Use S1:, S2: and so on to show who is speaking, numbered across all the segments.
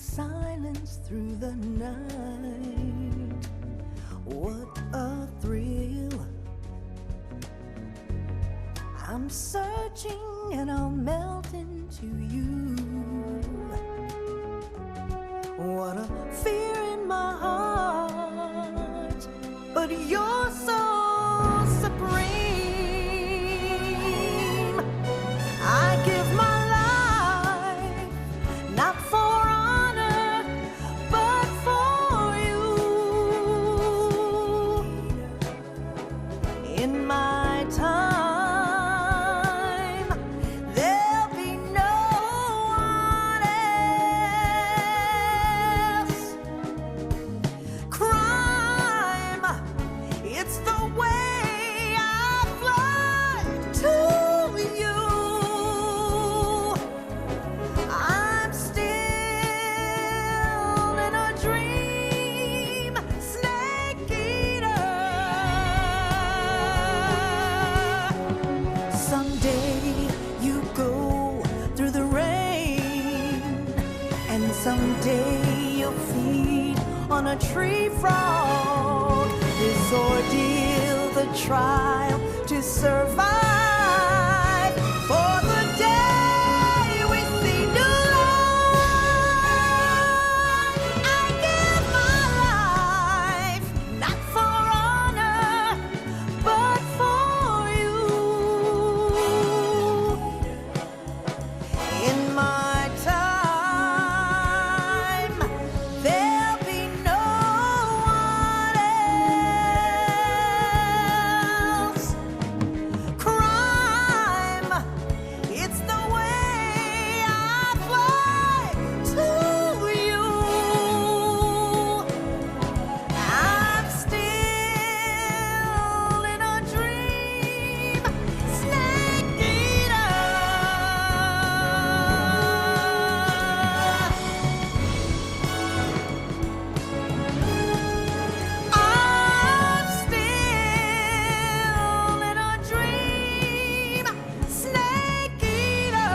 S1: silence through the night. What a thrill. I'm searching and I'll melt into you. What a fear in my heart, but you're so supreme. I give my life, not for honor, but for you. In my time, there'll be no one else. Crime, it's the way I fly to you. I'm still in a dream, snake eater. Someday you go through the rain, and someday you'll feed on a tree frog. This ordeal, the trial to survive, for the day we see new light. I give my life, not for honor, but for you. In my time, there'll be no one else. Crime, it's the way I fly to you. I'm still in a dream, snake eater. I'm still in a dream, snake eater.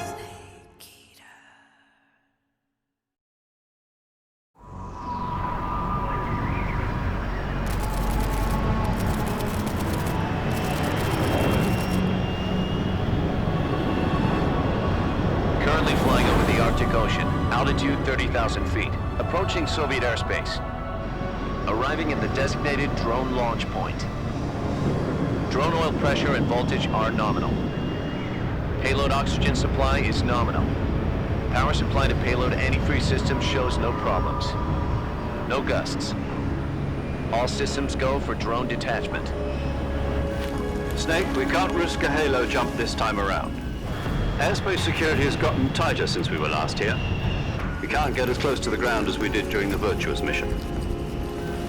S1: Snake eater.
S2: Currently flying over the Arctic Ocean, altitude 30,000 feet, approaching Soviet airspace. Arriving at the designated drone launch point. Drone oil pressure and voltage are nominal. Payload oxygen supply is nominal. Power supply to payload antifreeze system shows no problems. No gusts. All systems go for drone detachment.
S3: Snake, we can't risk a halo jump this time around. Airspace security has gotten tighter since we were last here. We can't get as close to the ground as we did during the Virtuous mission.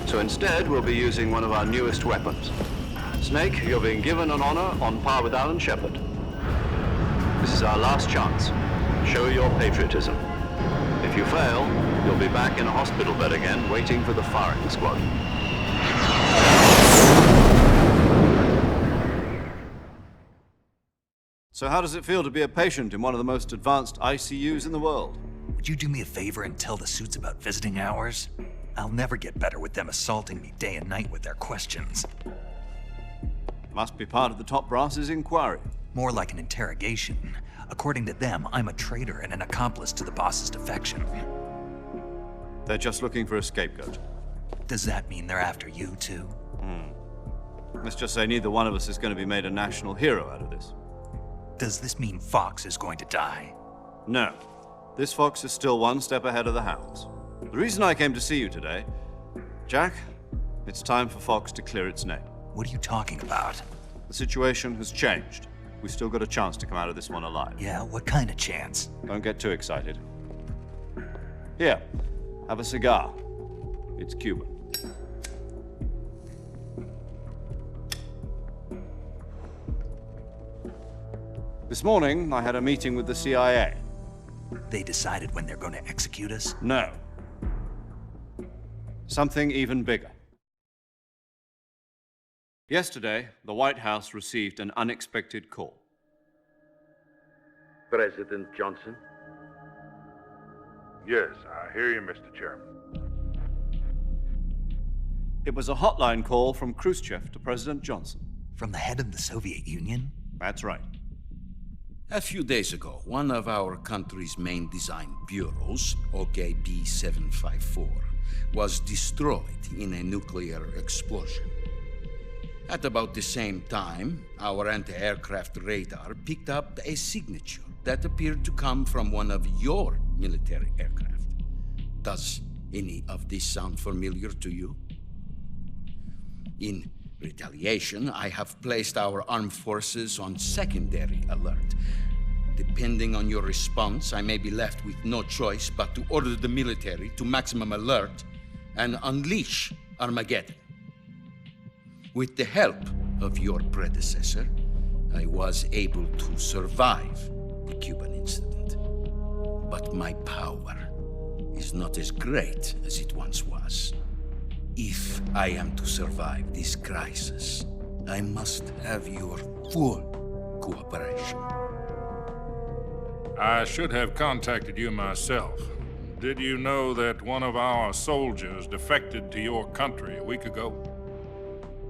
S3: So instead, we'll be using one of our newest weapons. Snake, you're being given an honor on par with Alan Shepard. This is our last chance. Show your patriotism. If you fail, you'll be back in a hospital bed again, waiting for the firing squad.
S4: So how does it feel to be a patient in one of the most advanced ICUs in the world?
S5: Would you do me a favor and tell the suits about visiting hours? I'll never get better with them assaulting me day and night with their questions.
S4: Must be part of the top brass's inquiry.
S5: More like an interrogation. According to them, I'm a traitor and an accomplice to the boss's defection.
S4: They're just looking for a scapegoat.
S5: Does that mean they're after you too?
S4: Let's just say neither one of us is going to be made a national hero out of this.
S5: Does this mean Fox is going to die?
S4: No. This fox is still one step ahead of the hounds. The reason I came to see you today, Jack, it's time for Fox to clear its name.
S5: What are you talking about?
S4: The situation has changed. We've still got a chance to come out of this one alive.
S5: Yeah, what kind of chance?
S4: Don't get too excited. Here, have a cigar. It's Cuban. This morning, I had a meeting with the CIA.
S5: They decided when they're going to execute us?
S4: No. Something even bigger. Yesterday, the White House received an unexpected call.
S6: President Johnson?
S7: Yes, I hear you, Mr. Chairman.
S4: It was a hotline call from Khrushchev to President Johnson.
S5: From the head of the Soviet Union?
S4: That's right.
S8: A few days ago, one of our country's main design bureaus, OKB 754, was destroyed in a nuclear explosion. At about the same time, our anti-aircraft radar picked up a signature that appeared to come from one of your military aircraft. Does any of this sound familiar to you? In retaliation, I have placed our armed forces on secondary alert. Depending on your response, I may be left with no choice but to order the military to maximum alert and unleash Armageddon. With the help of your predecessor, I was able to survive the Cuban incident. But my power is not as great as it once was. If I am to survive this crisis, I must have your full cooperation.
S7: I should have contacted you myself. Did you know that one of our soldiers defected to your country a week ago?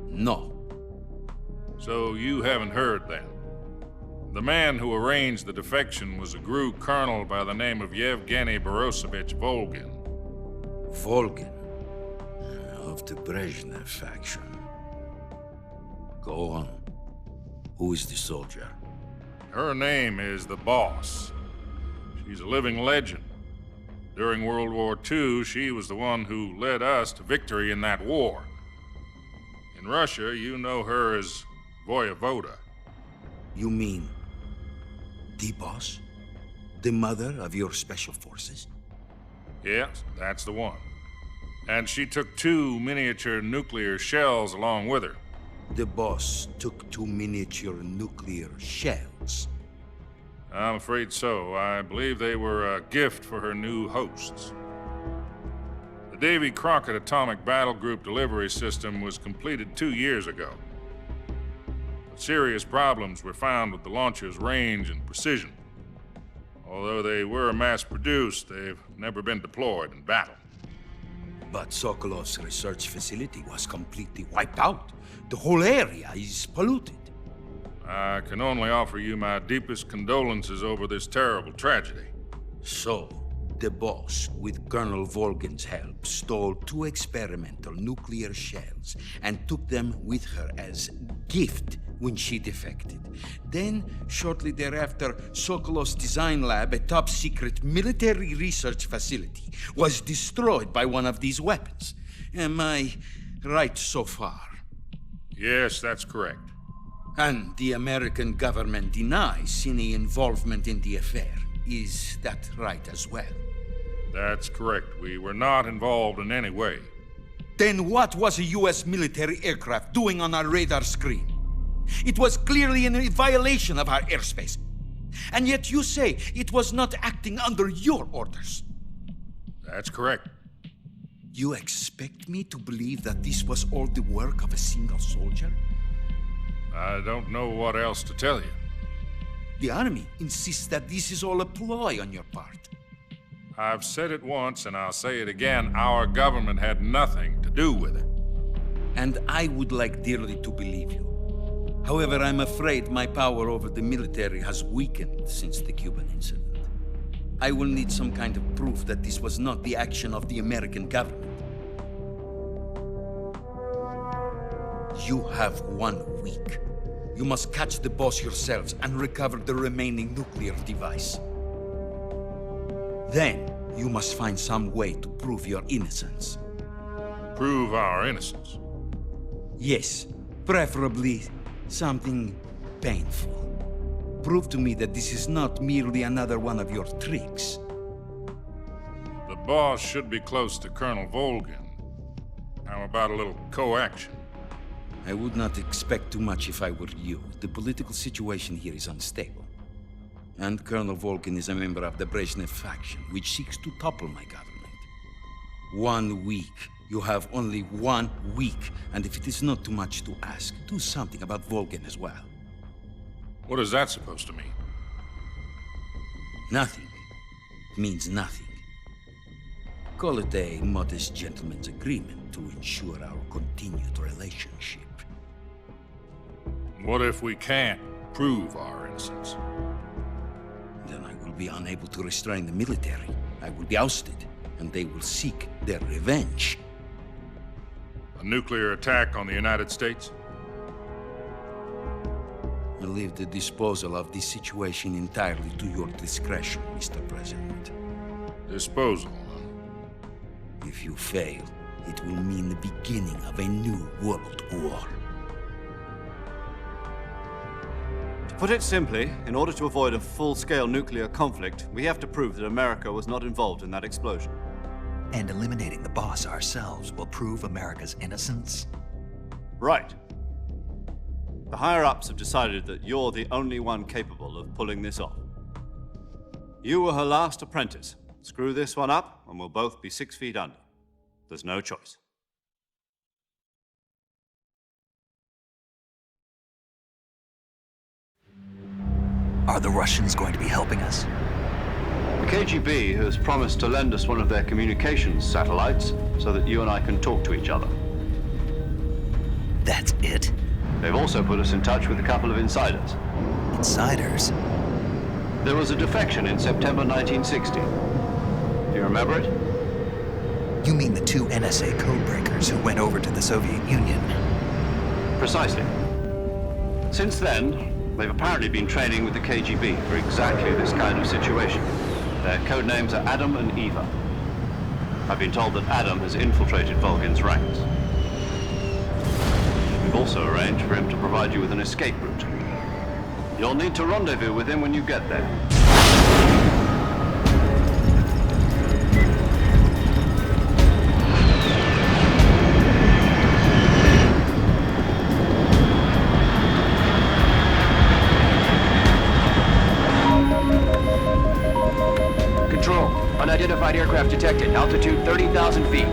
S8: No.
S7: So you haven't heard then. The man who arranged the defection was a GRU colonel by the name of Yevgeny Borosovich Volgin.
S8: Volgin, of the Brezhnev faction. Go on. Who is the soldier?
S7: Her name is the Boss. She's a living legend. During World War II, she was the one who led us to victory in that war. In Russia, you know her as Voyevoda.
S8: You mean the boss? The mother of your special forces?
S7: Yes, that's the one. And she took 2 miniature nuclear shells along with her.
S8: The boss took 2 miniature nuclear shells.
S7: I'm afraid so. I believe they were a gift for her new hosts. The Davy Crockett Atomic Battle Group delivery system was completed 2 years ago. But serious problems were found with the launcher's range and precision. Although they were mass-produced, they've never been deployed in battle.
S8: But Sokolov's research facility was completely wiped out. The whole area is polluted.
S7: I can only offer you my deepest condolences over this terrible tragedy.
S8: So, the boss, with Colonel Volgin's help, stole 2 experimental nuclear shells and took them with her as gift when she defected. Then, shortly thereafter, Sokolov's design lab, a top-secret military research facility, was destroyed by one of these weapons. Am I right so far?
S7: Yes, that's correct.
S8: And the American government denies any involvement in the affair. Is that right as well?
S7: That's correct. We were not involved in any way.
S8: Then what was a U.S. military aircraft doing on our radar screen? It was clearly in violation of our airspace. And yet you say it was not acting under your orders.
S7: That's correct.
S8: You expect me to believe that this was all the work of a single soldier?
S7: I don't know what else to tell you.
S8: The army insists that this is all a ploy on your part.
S7: I've said it once and I'll say it again. Our government had nothing to do with it.
S8: And I would like dearly to believe you. However, I'm afraid my power over the military has weakened since the Cuban incident. I will need some kind of proof that this was not the action of the American government. You have 1 week. You must catch the boss yourselves and recover the remaining nuclear device. Then, you must find some way to prove your innocence.
S7: Prove our innocence.
S8: Yes, preferably something painful. Prove to me that this is not merely another one of your tricks.
S7: The boss should be close to Colonel Volgin. How about a little coaction?
S8: I would not expect too much if I were you. The political situation here is unstable. And Colonel Volgin is a member of the Brezhnev faction, which seeks to topple my government. 1 week. You have only 1 week, and if it is not too much to ask, do something about Volgin as well.
S7: What is that supposed to mean?
S8: Nothing means nothing. Call it a modest gentleman's agreement to ensure our continued relationship.
S7: What if we can't prove our innocence?
S8: Then I will be unable to restrain the military. I will be ousted, and they will seek their revenge.
S7: A nuclear attack on the United States?
S8: I leave the disposal of this situation entirely to your discretion, Mr. President.
S7: Disposal, huh?
S8: If you fail, it will mean the beginning of a new world war.
S4: To put it simply, in order to avoid a full-scale nuclear conflict, we have to prove that America was not involved in that explosion.
S5: And eliminating the boss ourselves will prove America's innocence?
S4: Right. The higher-ups have decided that you're the only one capable of pulling this off. You were her last apprentice. Screw this one up, and we'll both be 6 feet under. There's no choice.
S5: Are the Russians going to be helping us?
S3: The KGB has promised to lend us one of their communications satellites so that you and I can talk to each other.
S5: That's it?
S3: They've also put us in touch with a couple of insiders.
S5: Insiders?
S3: There was a defection in September 1960. Do you remember it?
S5: You mean the 2 NSA codebreakers who went over to the Soviet Union?
S3: Precisely. Since then, they've apparently been training with the KGB for exactly this kind of situation. Their code names are Adam and Eva. I've been told that Adam has infiltrated Volgin's ranks. We've also arranged for him to provide you with an escape route. You'll need to rendezvous with him when you get there.
S2: Control, unidentified aircraft detected. Altitude 30,000 feet.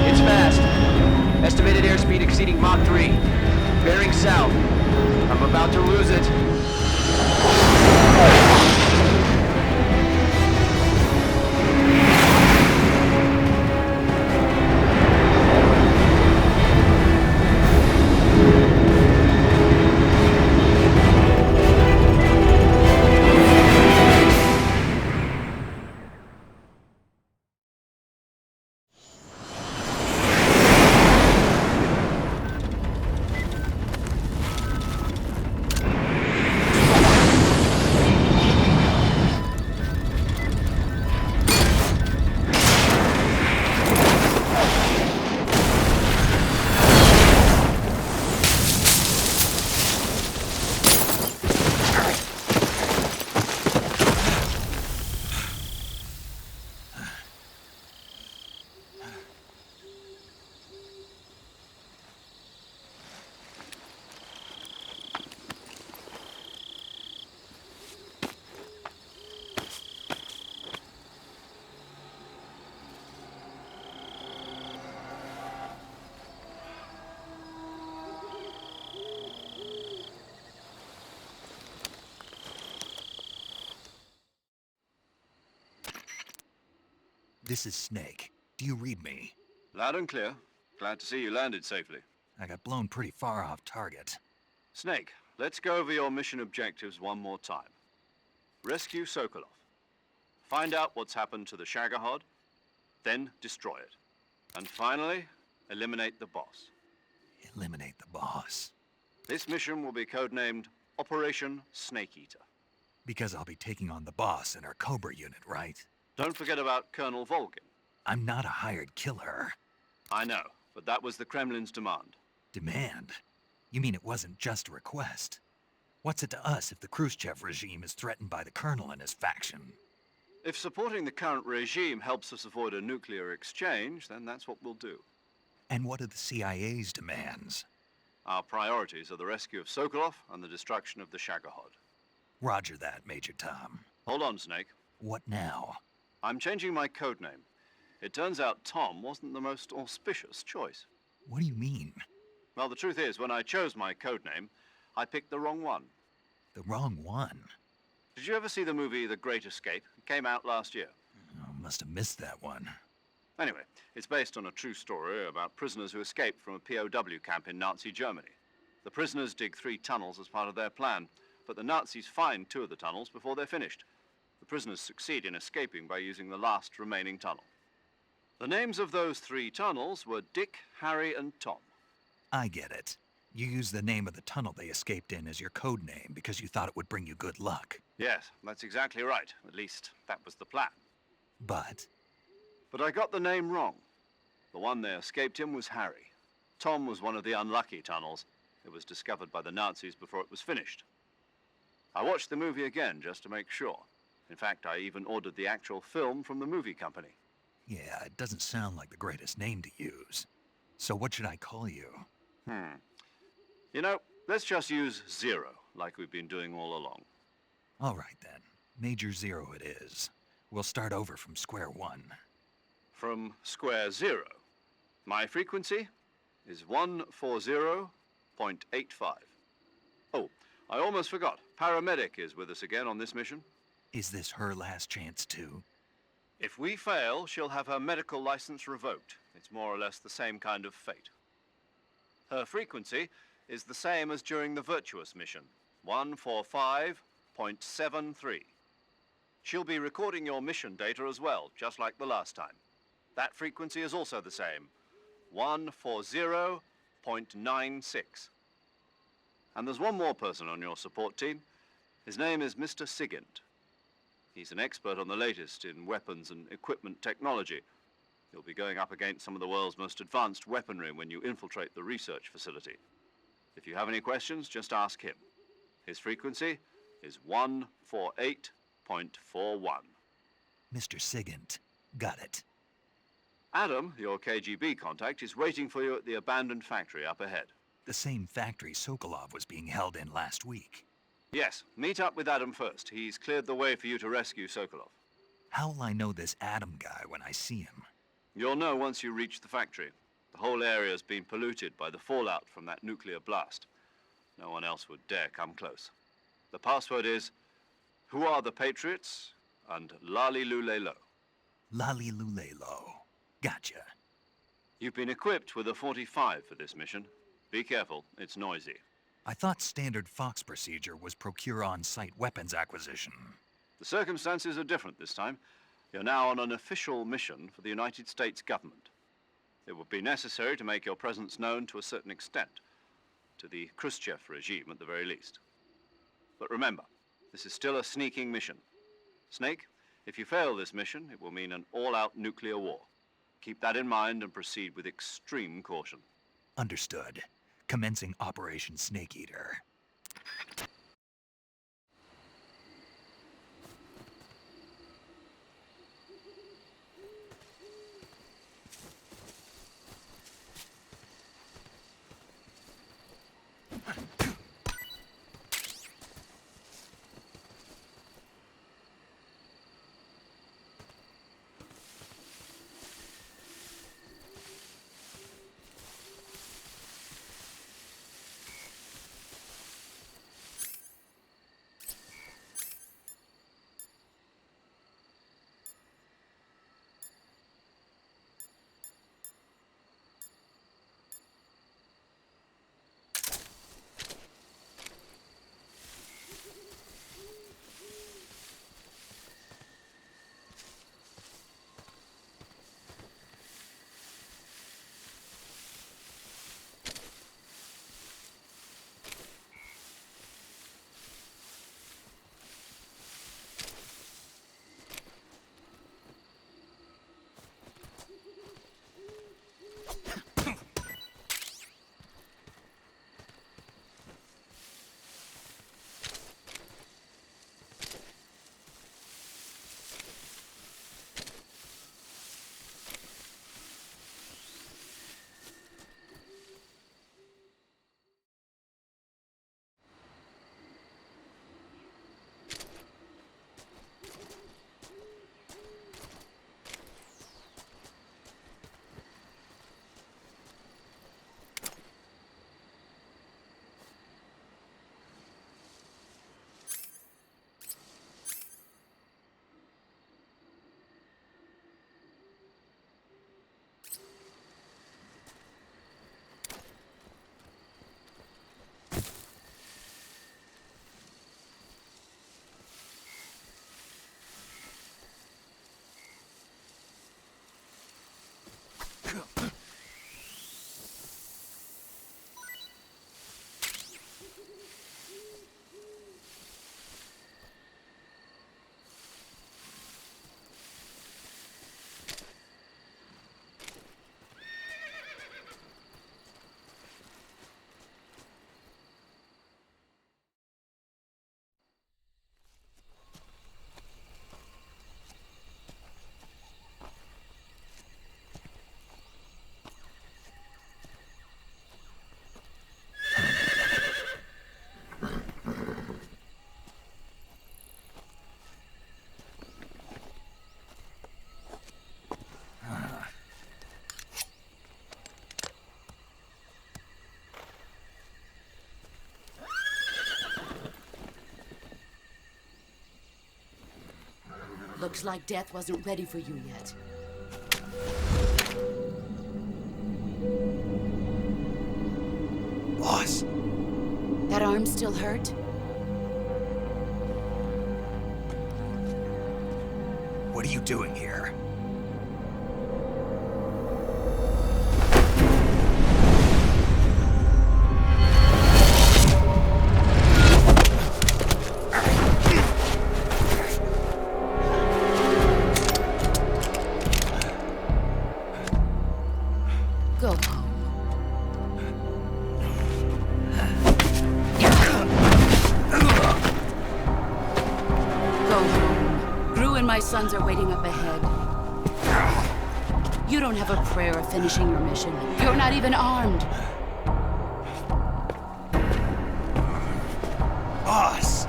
S2: It's fast. Estimated airspeed exceeding Mach 3. Bearing south. I'm about to lose it.
S5: This is Snake. Do you read me?
S4: Loud and clear. Glad to see you landed safely.
S5: I got blown pretty far off target.
S4: Snake, let's go over your mission objectives one more time. Rescue Sokolov. Find out what's happened to the Shagohod, then destroy it. And finally, eliminate the boss.
S5: Eliminate the boss.
S4: This mission will be codenamed Operation Snake Eater.
S5: Because I'll be taking on the boss in our Cobra unit, right?
S4: Don't forget about Colonel Volgin.
S5: I'm not a hired killer.
S4: I know, but that was the Kremlin's demand.
S5: Demand? You mean it wasn't just a request? What's it to us if the Khrushchev regime is threatened by the Colonel and his faction?
S4: If supporting the current regime helps us avoid a nuclear exchange, then that's what we'll do.
S5: And what are the CIA's demands?
S4: Our priorities are the rescue of Sokolov and the destruction of the Shagohod.
S5: Roger that, Major Tom.
S4: Hold on, Snake.
S5: What now?
S4: I'm changing my codename. It turns out Tom wasn't the most auspicious choice.
S5: What do you mean?
S4: Well, the truth is, when I chose my codename, I picked the wrong one.
S5: The wrong one.
S4: Did you ever see the movie The Great Escape? It came out last year.
S5: Oh, must have missed that one.
S4: Anyway, it's based on a true story about prisoners who escaped from a POW camp in Nazi Germany. The prisoners dig 3 tunnels as part of their plan, but the Nazis find 2 of the tunnels before they're finished. The prisoners succeed in escaping by using the last remaining tunnel. The names of those 3 tunnels were Dick, Harry, and Tom.
S5: I get it. You used the name of the tunnel they escaped in as your code name because you thought it would bring you good luck.
S4: Yes, that's exactly right. At least, that was the plan.
S5: But
S4: But I got the name wrong. The one they escaped in was Harry. Tom was one of the unlucky tunnels. It was discovered by the Nazis before it was finished. I watched the movie again just to make sure. In fact, I even ordered the actual film from the movie company.
S5: yeah, it doesn't sound like the greatest name to use. So what should I call you?
S4: You know, let's just use Zero, like we've been doing all along.
S5: All right then. Major Zero it is. We'll start over from square one.
S4: From square 0. My frequency is 140.85. Oh, I almost forgot. Paramedic is with us again on this mission.
S5: Is this her last chance too?
S4: If we fail, she'll have her medical license revoked. It's more or less the same kind of fate. Her frequency is the same as during the Virtuous mission, 145.73. She'll be recording your mission data as well, just like the last time. That frequency is also the same, 140.96. And there's one more person on your support team. His name is Mr. Sigint. He's an expert on the latest in weapons and equipment technology. You'll be going up against some of the world's most advanced weaponry when you infiltrate the research facility. If you have any questions, just ask him. His frequency is 148.41.
S5: Mr. Sigint. Got it.
S4: Adam, your KGB contact, is waiting for you at the abandoned factory up ahead.
S5: The same factory Sokolov was being held in last week.
S4: Yes, meet up with Adam first. He's cleared the way for you to rescue Sokolov.
S5: How'll I know this Adam guy when I see him?
S4: You'll know once you reach the factory. The whole area's been polluted by the fallout from that nuclear blast. No one else would dare come close. The password is, "Who are the Patriots?" and "Lali Lulelo."
S5: Lali Lulelo. Gotcha.
S4: You've been equipped with a 45 for this mission. Be careful, it's noisy.
S5: I thought standard Fox procedure was procure on-site weapons acquisition.
S4: The circumstances are different this time. You're now on an official mission for the United States government. It would be necessary to make your presence known to a certain extent, to the Khrushchev regime at the very least. But remember, this is still a sneaking mission. Snake, if you fail this mission, it will mean an all-out nuclear war. Keep that in mind and proceed with extreme caution.
S5: Understood. Commencing Operation Snake Eater.
S6: Looks like death wasn't ready for you yet.
S5: Boss,
S6: That arm still hurt?
S5: what are you doing here?
S6: Go home. Go home. Gru and my sons are waiting up ahead. You don't have a prayer of finishing your mission. You're not even armed.
S5: Boss!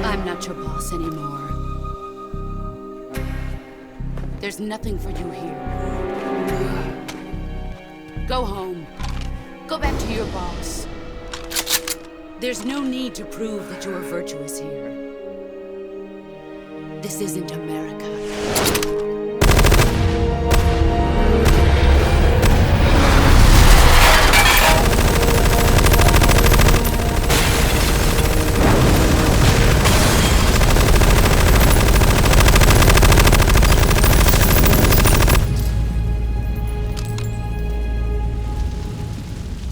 S6: I'm not your boss anymore. There's nothing for you here. Go home. Go back to your boss. There's no need to prove that you are virtuous here. This isn't America.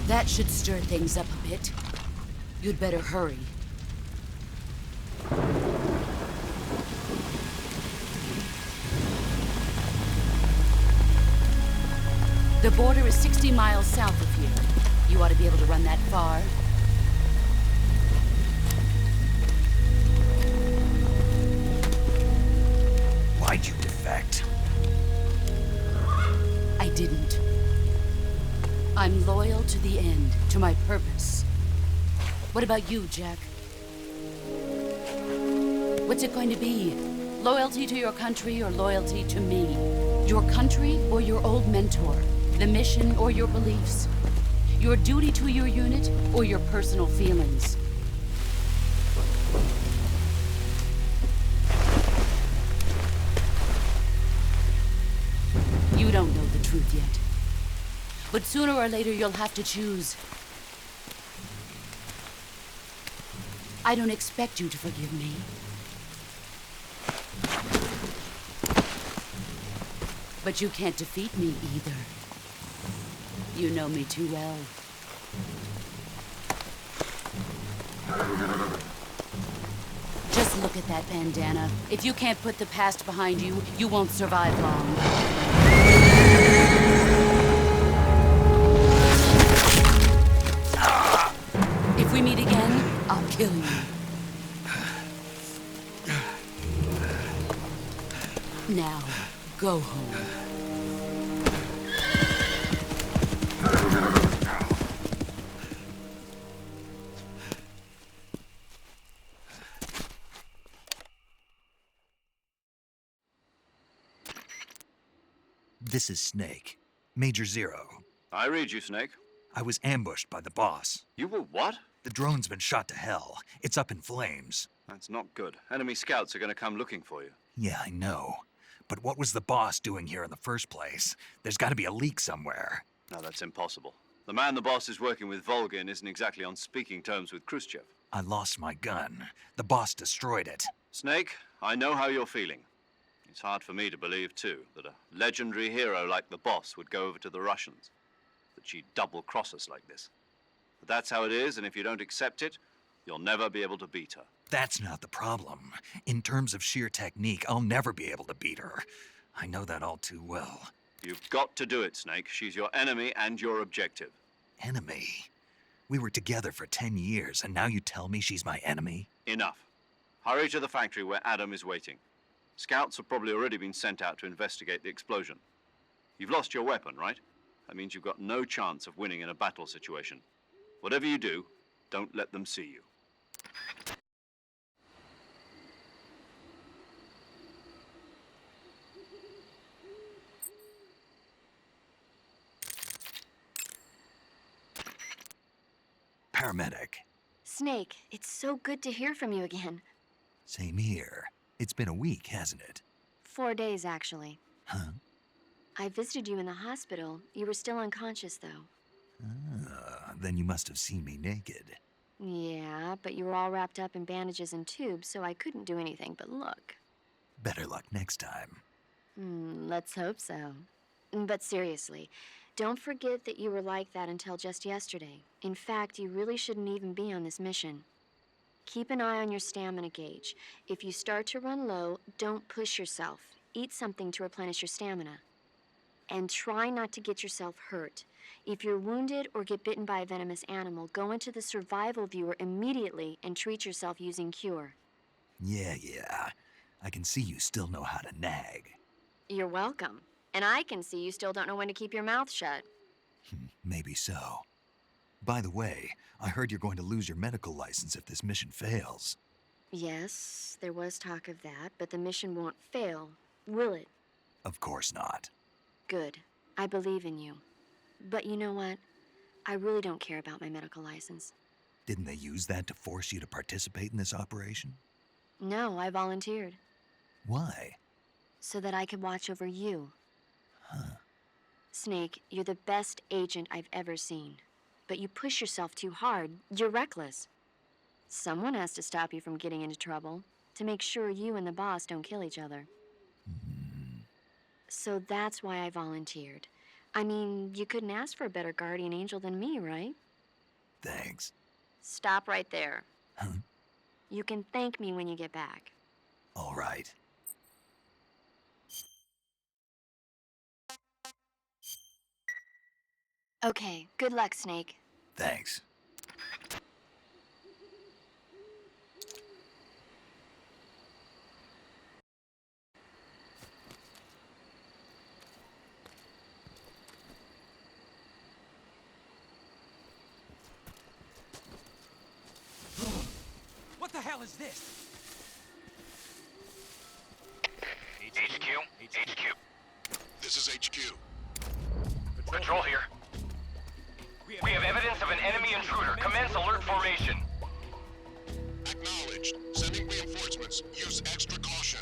S6: That should stir things up a bit. You'd better hurry. The border is 60 miles south of here. You ought to be able to run that far.
S5: Why'd you defect?
S6: I didn't. I'm loyal to the end, to my purpose. What about you, Jack? What's it going to be? Loyalty to your country or loyalty to me? Your country or your old mentor? The mission or your beliefs? Your duty to your unit or your personal feelings? You don't know the truth yet. But sooner or later, you'll have to choose. I don't expect you to forgive me. But you can't defeat me either. You know me too well. Just look at that bandana. If you can't put the past behind you, you won't survive long. If we meet again, I'll kill you. Now, go home.
S5: This is Snake. Major Zero.
S4: I read you, Snake.
S5: I was ambushed by the boss.
S4: You were what?
S5: The drone's been shot to hell. It's up in flames.
S4: That's not good. Enemy scouts are going to come looking for you.
S5: Yeah, I know. But what was the boss doing here in the first place? There's got to be a leak somewhere.
S4: No, that's impossible. The man the boss is working with, Volgin, isn't exactly on speaking terms with Khrushchev.
S5: I lost my gun. The boss destroyed it.
S4: Snake, I know how you're feeling. It's hard for me to believe, too, that a legendary hero like the boss would go over to the Russians. That she'd double-cross us like this. But that's how it is, and if you don't accept it, you'll never be able to beat her.
S5: That's not the problem. In terms of sheer technique, I'll never be able to beat her. I know that all too well.
S4: You've got to do it, Snake. She's your enemy and your objective.
S5: Enemy? We were together for 10 years, and now you tell me she's my enemy?
S4: Enough. Hurry to the factory where Adam is waiting. Scouts have probably already been sent out to investigate the explosion. You've lost your weapon, right? That means you've got no chance of winning in a battle situation. Whatever you do, don't let them see you.
S5: paramedic.
S9: Snake, it's so good to hear from you again.
S5: Same here. It's been a week, hasn't it?
S9: 4 days, actually.
S5: Huh?
S9: I visited you in the hospital. You were still unconscious, though.
S5: Then you must have seen me naked.
S9: Yeah, but you were all wrapped up in bandages and tubes, so I couldn't do anything but look.
S5: Better luck next time.
S9: Let's hope so. But seriously, don't forget that you were like that until just yesterday. In fact, you really shouldn't even be on this mission. Keep an eye on your stamina gauge. If you start to run low, don't push yourself. Eat something to replenish your stamina. And try not to get yourself hurt. If you're wounded or get bitten by a venomous animal, go into the survival viewer immediately and treat yourself using Cure.
S5: Yeah. I can see you still know how to nag.
S9: You're welcome. And I can see you still don't know when to keep your mouth shut.
S5: Maybe so. By the way, I heard you're going to lose your medical license if this mission fails.
S9: Yes, there was talk of that, but the mission won't fail, will it?
S5: Of course not.
S9: Good. I believe in you. But you know what? I really don't care about my medical license.
S5: Didn't they use that to force you to participate in this operation?
S9: No, I volunteered.
S5: Why?
S9: So that I could watch over you.
S5: Huh.
S9: Snake, you're the best agent I've ever seen. But you push yourself too hard. You're reckless. Someone has to stop you from getting into trouble, to make sure you and the boss don't kill each other. So that's why I volunteered. I mean, you couldn't ask for a better guardian angel than me, right?
S5: Thanks.
S9: Stop right there.
S5: Huh?
S9: You can thank me when you get back.
S5: All right.
S9: Okay, good luck, Snake.
S5: Thanks.
S10: What the hell is this?
S11: HQ. This is HQ.
S10: Patrol
S11: here.
S10: We have evidence of an enemy intruder. Commence alert formation.
S11: Acknowledged. Sending reinforcements. Use extra caution.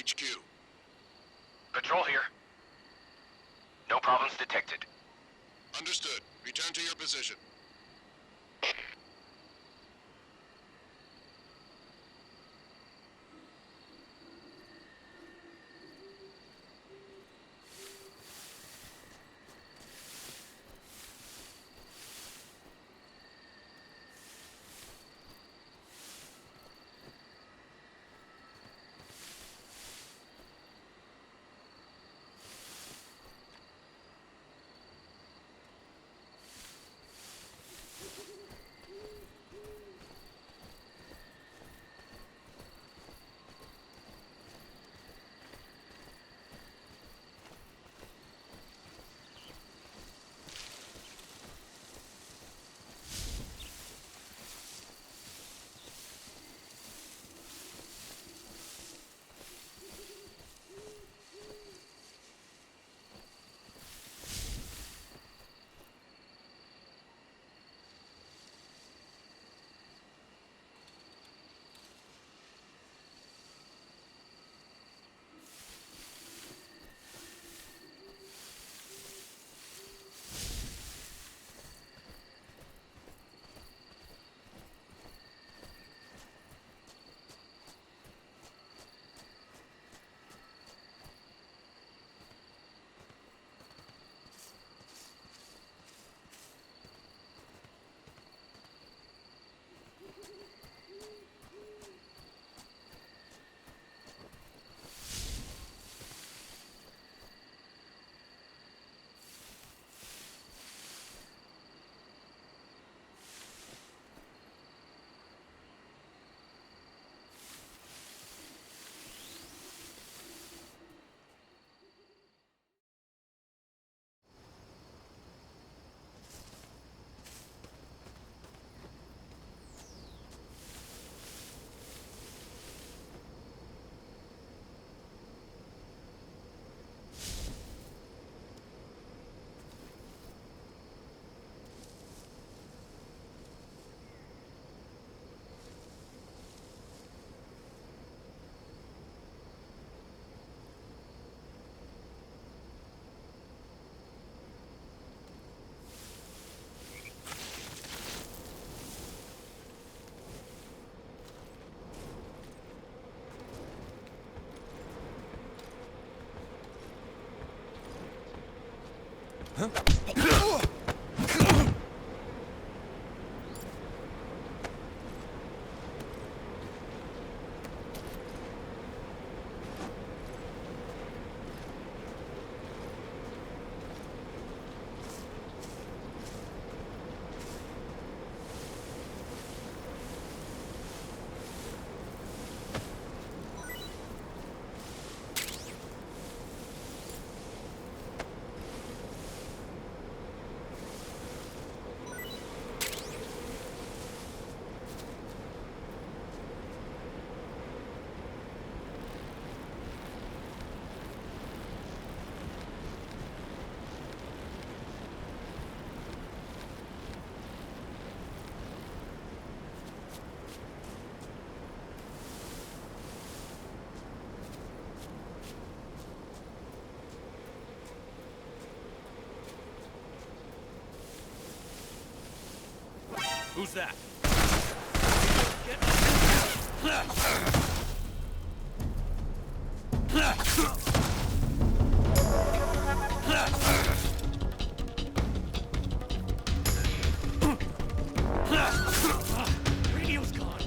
S11: HQ.
S10: Patrol here. No problems detected.
S11: Understood. Return to your position.
S12: Who's that? Radio's gone.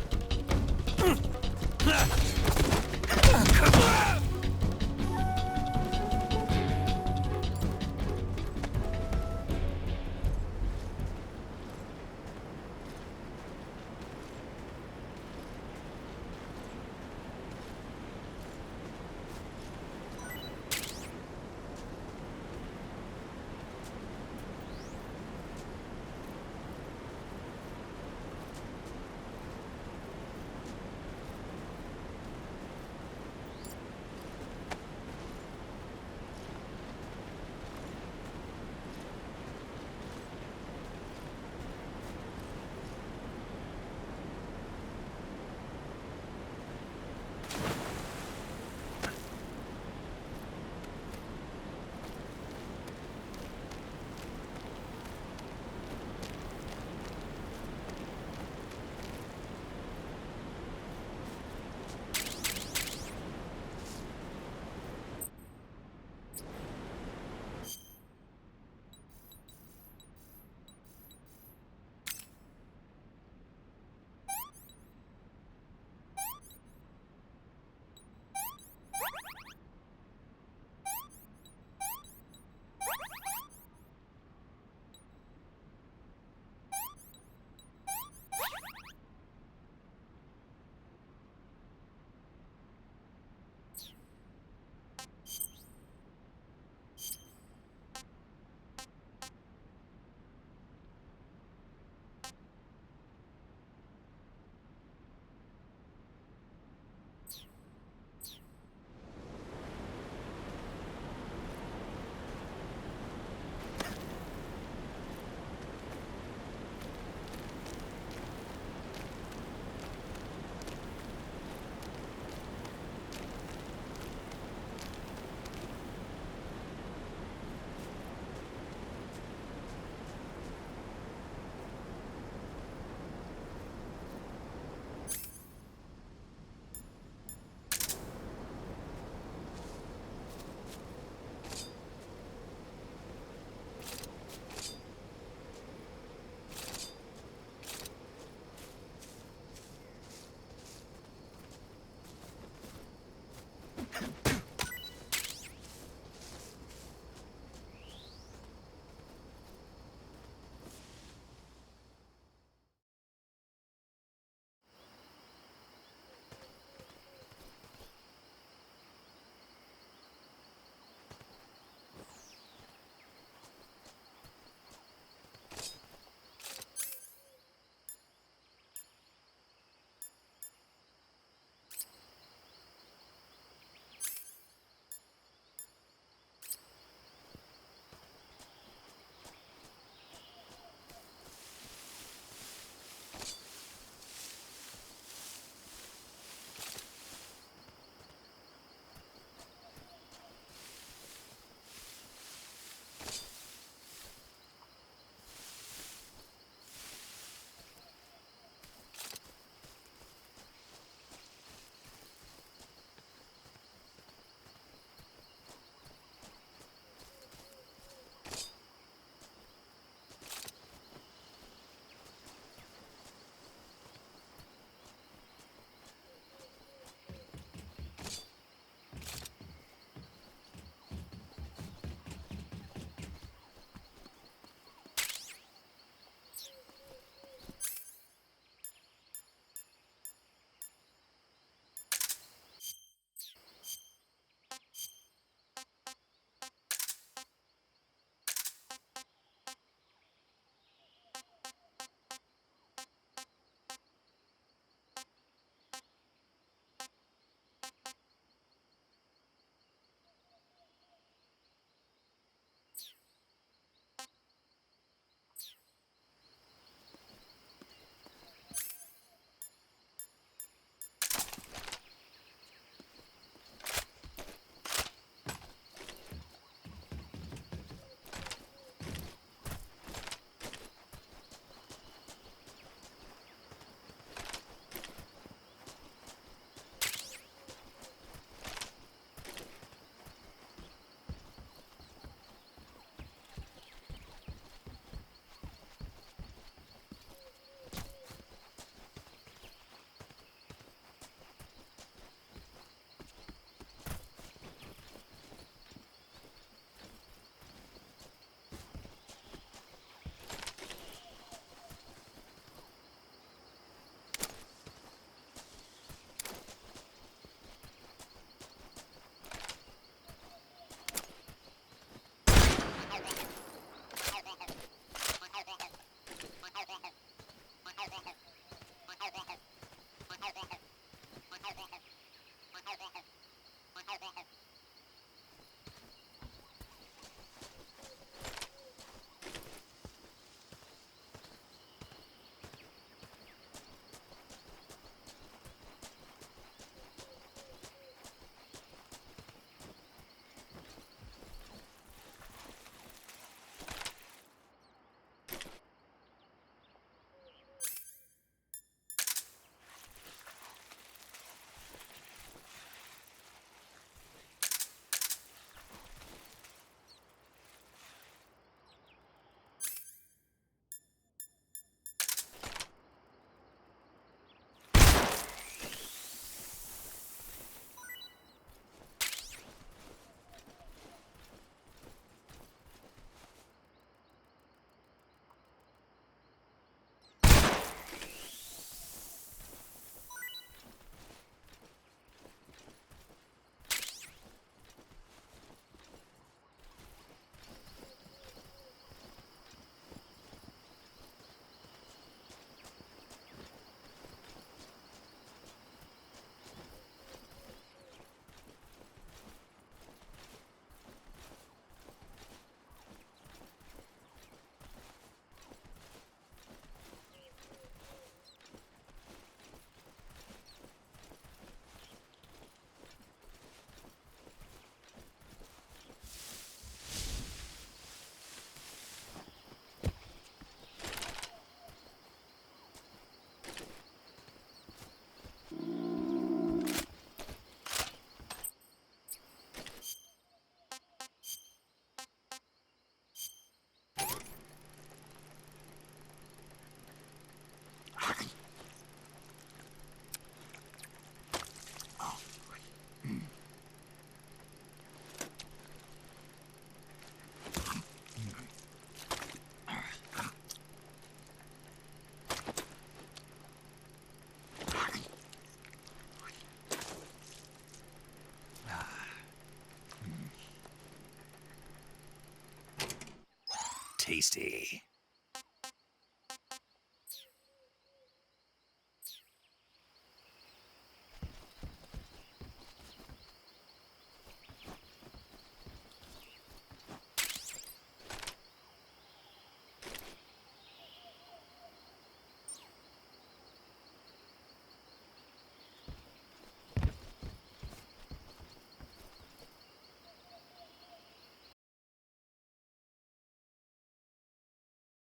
S5: tasty.